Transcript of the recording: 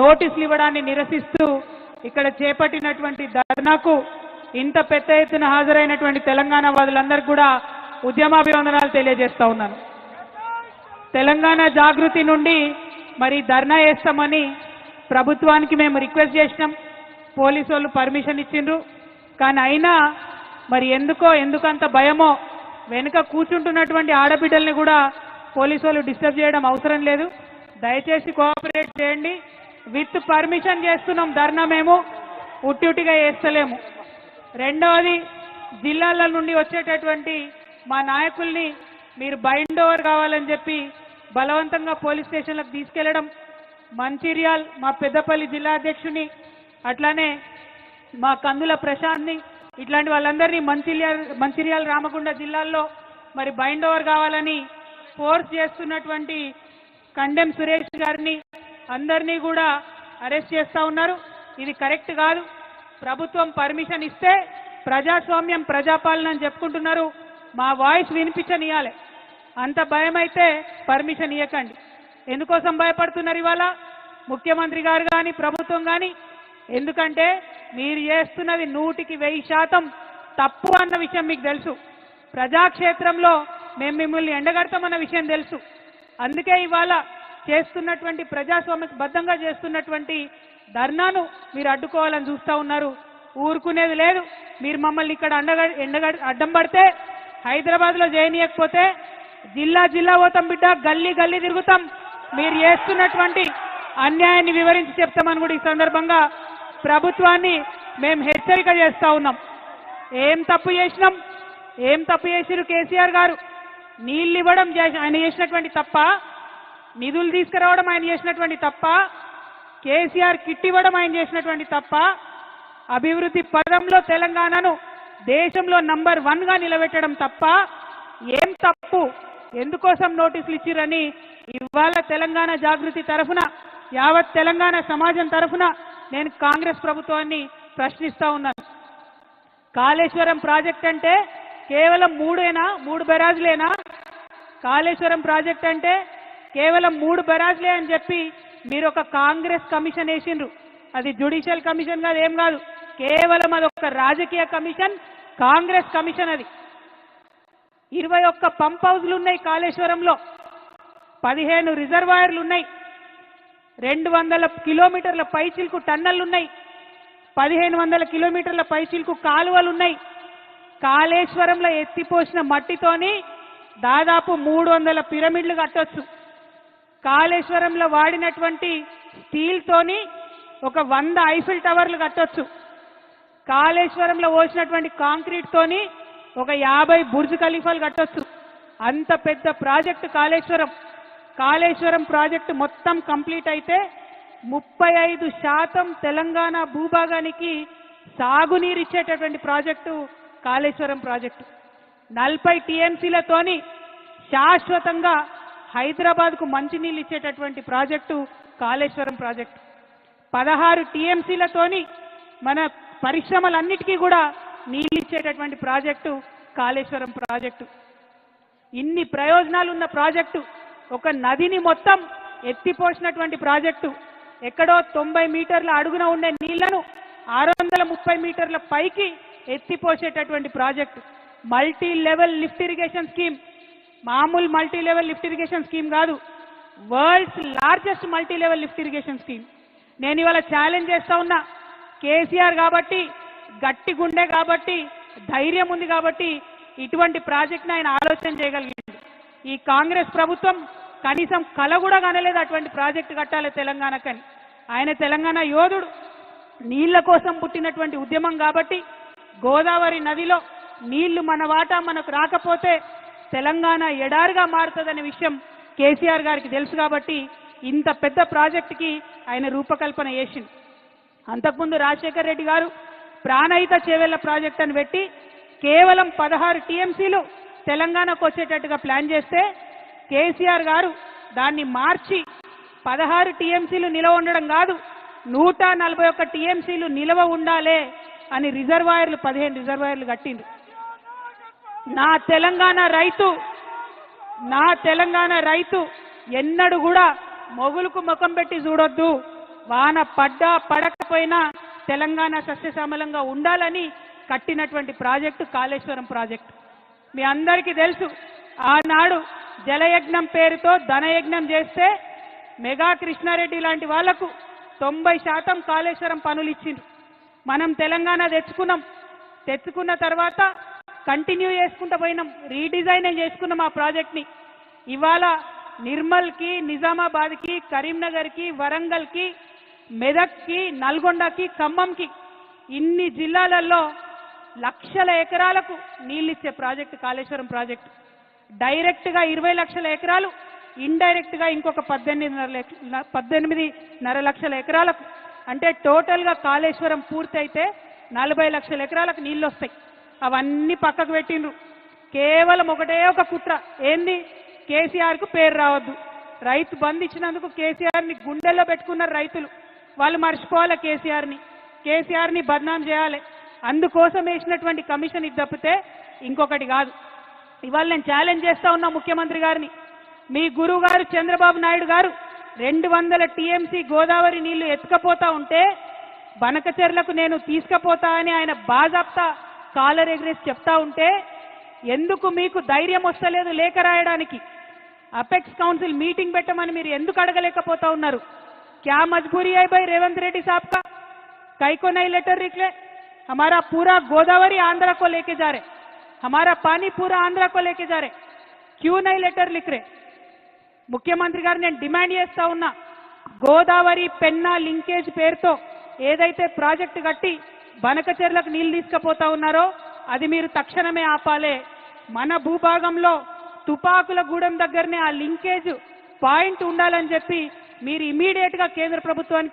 నోటీసులు ఇవ్వడాన్ని నిరసిస్తూ ఇక్కడ చేపట్టినటువంటి ధర్నాకు ఇంత పెద్ద ఎత్తున హాజరైనటువంటి తెలంగాణ వాదులందరికీ కూడా ఉద్యమాభివందనాలు తెలియజేస్తా ఉన్నాను. తెలంగాణ జాగృతి నుండి మరి ధర్నా చేస్తామని ప్రభుత్వానికి మేము రిక్వెస్ట్ చేసినాం. పోలీసు వాళ్ళు పర్మిషన్ ఇచ్చిండ్రు. కానీ అయినా మరి ఎందుకంత భయమో వెనుక కూర్చుంటున్నటువంటి ఆడబిడ్డల్ని కూడా పోలీసు వాళ్ళు డిస్టర్బ్ చేయడం అవసరం లేదు. దయచేసి కోఆపరేట్ చేయండి. విత్ పర్మిషన్ చేస్తున్నాం ధర్నా, మేము ఉట్టిగా చేస్తలేము. రెండవది, జిల్లాల నుండి వచ్చేటటువంటి మా నాయకుల్ని మీరు బైండ్ ఓవర్ కావాలని చెప్పి బలవంతంగా పోలీస్ స్టేషన్లకు తీసుకెళ్లడం, మంచిర్యాల్ మా పెద్దపల్లి జిల్లా అధ్యక్షుని అట్లానే మా కందుల ప్రశాంత్ని ఇట్లాంటి వాళ్ళందరినీ మంచిర్యాల్ రామగుండ జిల్లాల్లో మరి బైండ్ ఓవర్ కావాలని ఫోర్స్ చేస్తున్నటువంటి కండెం సురేష్ గారిని అందరినీ కూడా అరెస్ట్ చేస్తూ ఉన్నారు. ఇది కరెక్ట్ కాదు. ప్రభుత్వం పర్మిషన్ ఇస్తే ప్రజాస్వామ్యం ప్రజాపాలన అని చెప్పుకుంటున్నారు. మా వాయిస్ వినిపించనియాలి. అంత భయం అయితే పర్మిషన్ ఇవ్వకండి. ఎందుకోసం భయపడుతున్నారు ఇవాళ ముఖ్యమంత్రి గారు కానీ ప్రభుత్వం కానీ? ఎందుకంటే మీరు చేస్తున్నది 100% తప్పు అన్న విషయం మీకు తెలుసు. ప్రజాక్షేత్రంలో మేము మిమ్మల్ని ఎండగడతామన్న విషయం తెలుసు. అందుకే ఇవాళ చేస్తున్నటువంటి ప్రజాస్వామ్యబద్ధంగా చేస్తున్నటువంటి ధర్నాను మీరు అడ్డుకోవాలని చూస్తూ ఉన్నారు. ఊరుకునేది లేదు. మీరు మమ్మల్ని ఇక్కడ అడ్డం పడితే హైదరాబాద్లో చేయనీయకపోతే జిల్లా పోతాం బిడ్డ, గల్లీ తిరుగుతాం. మీరు చేస్తున్నటువంటి అన్యాయాన్ని వివరించి చెప్తామని కూడా ఈ సందర్భంగా ప్రభుత్వాన్ని మేము హెచ్చరిక చేస్తూ ఉన్నాం. ఏం తప్పు చేసిరు కేసీఆర్ గారు? నీళ్ళు ఇవ్వడం ఆయన చేసినటువంటి తప్ప, నిధులు తీసుకురావడం ఆయన చేసినటువంటి తప్ప, కేసీఆర్ కిట్ ఇవ్వడం ఆయన చేసినటువంటి తప్ప, అభివృద్ధి పదంలో తెలంగాణను దేశంలో నంబర్ 1గా నిలబెట్టడం తప్ప ఏం తప్పు? ఎందుకోసం నోటీసులు ఇచ్చిరని ఇవాళ తెలంగాణ జాగృతి తరఫున, యావత్ తెలంగాణ సమాజం తరఫున నేను కాంగ్రెస్ ప్రభుత్వాన్ని ప్రశ్నిస్తా ఉన్నాను. కాళేశ్వరం ప్రాజెక్ట్ అంటే కేవలం 3 బెరాజులేనా? కాళేశ్వరం ప్రాజెక్ట్ అంటే కేవలం 3 బెరాజులే అని చెప్పి మీరు ఒక కాంగ్రెస్ కమిషన్ వేసిండ్రు. అది జ్యుడిషియల్ కమిషన్ కాదు, ఏం కాదు. కేవలం అదొక రాజకీయ కమిషన్, కాంగ్రెస్ కమిషన్. అది 21 పంప్ హౌజ్లు ఉన్నాయి కాళేశ్వరంలో, 15 రిజర్వాయర్లు ఉన్నాయి, 200 కిలోమీటర్ల పైచిల్కు టన్నెల్లున్నాయి, 1500 కిలోమీటర్ల పైచిల్కు కాలువలున్నాయి. కాళేశ్వరంలో ఎత్తిపోసిన మట్టితోని దాదాపు 300 పిరమిడ్లు కట్టొచ్చు. కాళేశ్వరంలో వాడినటువంటి స్టీల్తోని ఒక 100 ఐఫిల్ టవర్లు కట్టొచ్చు. కాళేశ్వరంలో పోసినటువంటి కాంక్రీట్ తోని ఒక 50 బుర్జ్ ఖలీఫాలు కట్టొచ్చు. అంత పెద్ద ప్రాజెక్టు కాళేశ్వరం ప్రాజెక్టు మొత్తం కంప్లీట్ అయితే 35% తెలంగాణ భూభాగానికి సాగునీరు ఇచ్చేటటువంటి ప్రాజెక్టు కాళేశ్వరం ప్రాజెక్టు. 40 టీఎంసీలతోని శాశ్వతంగా హైదరాబాద్కు మంచినీళ్ళు ఇచ్చేటటువంటి ప్రాజెక్టు కాళేశ్వరం ప్రాజెక్టు. 16 టీఎంసీలతోని మన పరిశ్రమలన్నిటికీ కూడా నీళ్ళు ఇచ్చేటటువంటి ప్రాజెక్టు కాళేశ్వరం ప్రాజెక్టు. ఇన్ని ప్రయోజనాలు ఉన్న ప్రాజెక్టు, ఒక నదిని మొత్తం ఎత్తిపోసినటువంటి ప్రాజెక్టు, ఎక్కడో 90 మీటర్ల అడుగున ఉండే నీళ్లను 630 మీటర్ల పైకి ఎత్తిపోసేటటువంటి project. Multi level lift irrigation scheme, మామూలు multi level lift irrigation scheme కాదు, world's largest multi level lift irrigation scheme. నేను ఇవాళ ఛాలెంజ్ చేస్తా ఉన్నా, కేసీఆర్ కాబట్టి, గట్టి గుండె కాబట్టి, ధైర్యం ఉంది కాబట్టి ఇటువంటి ప్రాజెక్ట్ని ఆయన ఆలోచన చేయగలిగింది. ఈ కాంగ్రెస్ ప్రభుత్వం కనీసం కల కూడా కనలేదు అటువంటి ప్రాజెక్టు కట్టాలి తెలంగాణకని. ఆయన తెలంగాణ యోధుడు, నీళ్ల కోసం పుట్టినటువంటి ఉద్యమం కాబట్టి గోదావరి నదిలో నీళ్లు మన వాటా మనకు రాకపోతే తెలంగాణ ఎడారిగా మారుతుందనే విషయం కేసీఆర్ గారికి తెలుసు కాబట్టి ఇంత పెద్ద ప్రాజెక్టుకి ఆయన రూపకల్పన చేసింది. అంతకుముందు రాజశేఖర్ రెడ్డి గారు ప్రాణహిత చేవెళ్ల ప్రాజెక్ట్ అని పెట్టి కేవలం 16 టీఎంసీలు తెలంగాణకు వచ్చేటట్టుగా ప్లాన్ చేస్తే కేసీఆర్ గారు దాన్ని మార్చి 16 టీఎంసీలు నిలవ ఉండడం కాదు, 141 టీఎంసీలు నిలవ ఉండాలి అని 15 రిజర్వాయర్లు కట్టింది. నా తెలంగాణ రైతు ఎన్నడూ కూడా మొగులకు ముఖం పెట్టి చూడొద్దు, వాన పడ్డా పడకపోయినా తెలంగాణ సస్యశ్యామలంగా ఉండాలని కట్టినటువంటి ప్రాజెక్టు కాళేశ్వరం ప్రాజెక్టు. మీ అందరికీ తెలుసు, ఆనాడు జలయజ్ఞం పేరుతో ధనయజ్ఞం చేస్తే మెగా కృష్ణారెడ్డి లాంటి వాళ్లకు 90% కాళేశ్వరం పనులు ఇచ్చిండ్రు. మనం తెలంగాణ తెచ్చుకున్న తర్వాత కంటిన్యూ చేసుకుంటూ పోయినాం, రీడిజైన్ చేసుకున్నాం ఆ ప్రాజెక్ట్ని. ఇవాళ నిర్మల్కి, నిజామాబాద్కి, కరీంనగర్కి, వరంగల్కి, మెదక్కి, నల్గొండకి, ఖమ్మంకి ఇన్ని జిల్లాలలో లక్షల ఎకరాలకు నీళ్ళిచ్చే ప్రాజెక్టు కాళేశ్వరం ప్రాజెక్టు. డైరెక్ట్గా 20 లక్షల ఎకరాలు, ఇండైరెక్ట్గా ఇంకొక 18.5 లక్షల ఎకరాలకు, అంటే టోటల్గా కాళేశ్వరం పూర్తయితే 40 లక్షల ఎకరాలకు నీళ్ళు వస్తాయి. అవన్నీ పక్కకు పెట్టిండ్రు. కేవలం ఒకటే ఒక కుట్ర, ఏంది? కేసీఆర్కు పేరు రావద్దు. రైతు బంధు ఇచ్చినందుకు కేసీఆర్ని గుండెల్లో పెట్టుకున్నారు రైతులు. వాళ్ళు మర్చిపోవాలి కేసీఆర్ని బద్నాం చేయాలి. అందుకోసం వేసినటువంటి కమిషన్ ఇది తప్పితే ఇంకొకటి కాదు. ఇవాళ నేను ఛాలెంజ్ చేస్తా ఉన్నా ముఖ్యమంత్రి గారిని. మీ గురువు గారు చంద్రబాబు నాయుడు గారు 200 టీఎంసీ గోదావరి నీళ్లు ఎత్తుకపోతా ఉంటే బనకచెర్లకు నేను తీసుకుపోతా అని ఆయన బాజాప్తా కాలర్ ఎగ్రేసి చెప్తా ఉంటే ఎందుకు మీకు ధైర్యం వస్తలేదు లేఖ రాయడానికి? అపెక్స్ కౌన్సిల్ మీటింగ్ పెట్టమని మీరు ఎందుకు అడగలేకపోతా ఉన్నారు? क्या मजबूरी है भाई रेवंत रेड्डी साहब का? कई को नहीं लेटर निकले? हमारा पूरा गोदावरी आंध्र को लेके जा रहे, हमारा पानी पूरा आंध्र को लेके जा रहे, क्यों नहीं लेटर लिख रहे? ముఖ్యమంత్రి గారు నేను డిమాండ్ చేస్తా ఉన్నా, గోదావరి పెన్నా లింకేజ్ పేరుతో ఏదైతే ప్రాజెక్టు కట్టి బనకచెర్లకు నీళ్లు తీసుకుపోతా ఉన్నారో అది మీరు తక్షణమే ఆపాలే. మన భూభాగంలో తుపాకుల గూడెం దగ్గరనే ఆ లింకేజ్ పాయింట్ ఉండాలని చెప్పి మీరు ఇమీడియట్ గా కేంద్ర ప్రభుత్వానికి